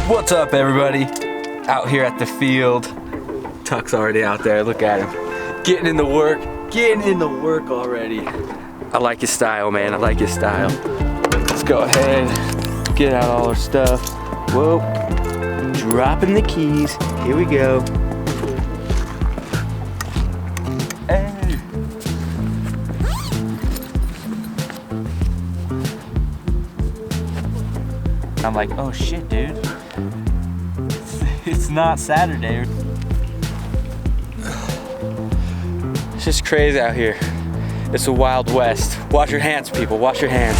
What's up, everybody? Out here at the field. Tuck's already out there. Look at him. Getting in the work already. I like his style, man. I like his style. Let's go ahead, get out all our stuff. Whoa. Dropping the keys. Here we go. Hey. I'm like, oh shit, dude. It's not Saturday. It's just crazy out here. It's the Wild West. Wash your hands, people. Wash your hands.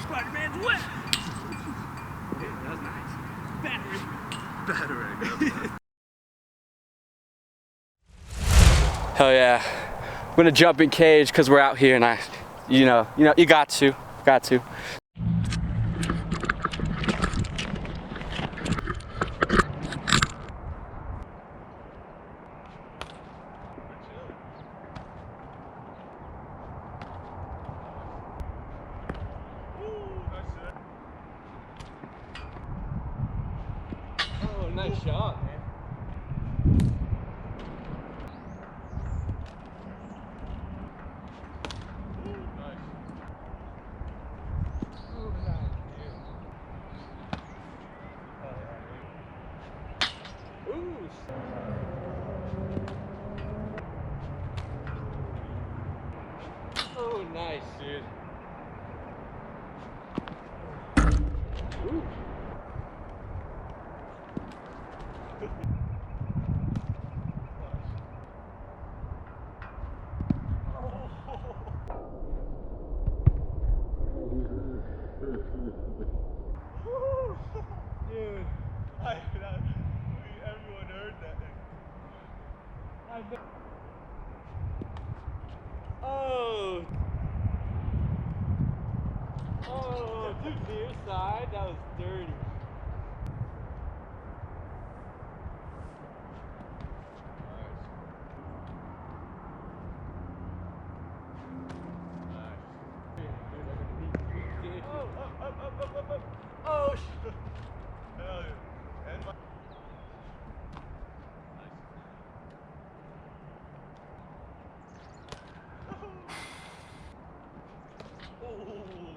Spider-Man's wet! Okay, that was nice. Battery. Hell yeah. I'm gonna jump in cage because we're out here and you got to. Oh, nice shot, man. Oh, nice, dude. Ooh. Dude, everyone heard that thing. Oh, dude, near side, that was dirty. Oh, shit. Hell yeah. And my...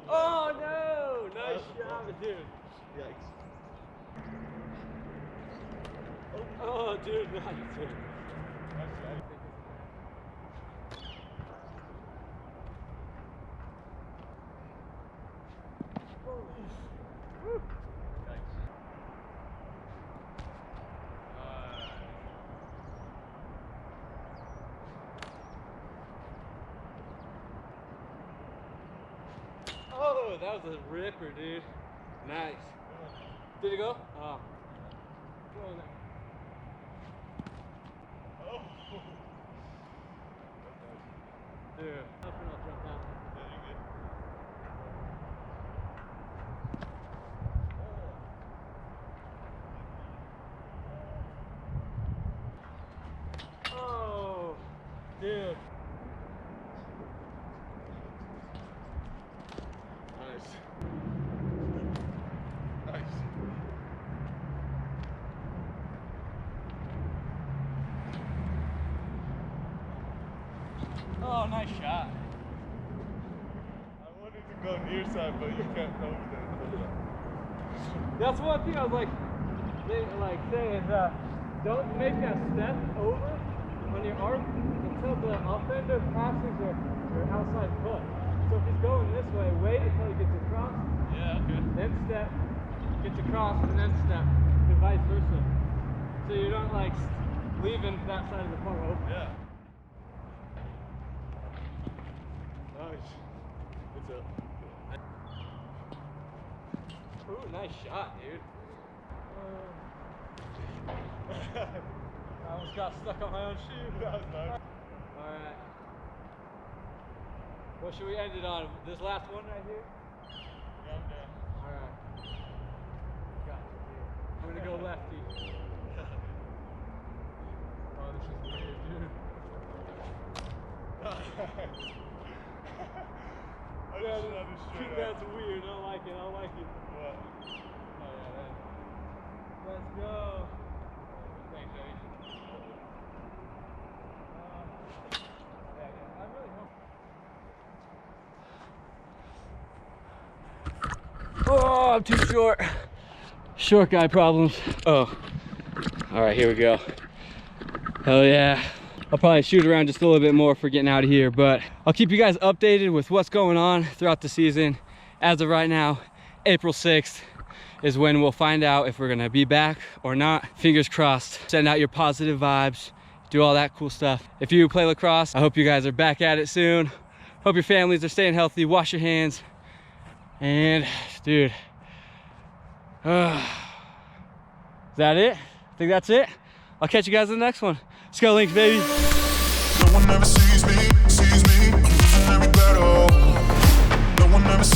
Oh no! Nice shot, dude. Yikes. Oh, dude, nice, dude. Oh, that was a ripper, dude. Nice. Did it go? Oh. Go in there. Oh. Dude, I'll jump out. Yeah, you're good. Oh, dude. Nice. Nice. Oh, nice shot. I wanted to go near side, but you can't over there. That's one thing I was like saying is don't make a step over on your arm until the offender passes your outside foot. So if he's going this way, wait until he gets across. Yeah, okay. Then step, gets across, and then step, and vice versa. So you don't like leaving that side of the park open. Yeah. Nice. What's up? Ooh, nice shot, dude. I almost got stuck on my own shoe. That was nice. Alright. What should we end it on? This last one right here? Yeah, I'm down. Alright. Gotcha. I'm gonna go lefty. Oh, this is weird, dude. I just shot it straight up. That's weird. I like it. I like it. What? Oh, yeah, that. Let's go. Thanks, Eddie. Yeah, I'm really hoping. Oh, I'm too short. Short guy problems. Oh. All right, here we go. Hell yeah. I'll probably shoot around just a little bit more for getting out of here, but I'll keep you guys updated with what's going on throughout the season. As of right now, April 6th is when we'll find out if we're gonna be back or not. Fingers crossed. Send out your positive vibes, do all that cool stuff. If you play lacrosse, I hope you guys are back at it soon. Hope your families are staying healthy, wash your hands. And dude, is that it? I think that's it. I'll catch you guys in the next one. Let's go, Lynx, baby. No one ever sees me, every battle. No one ever sees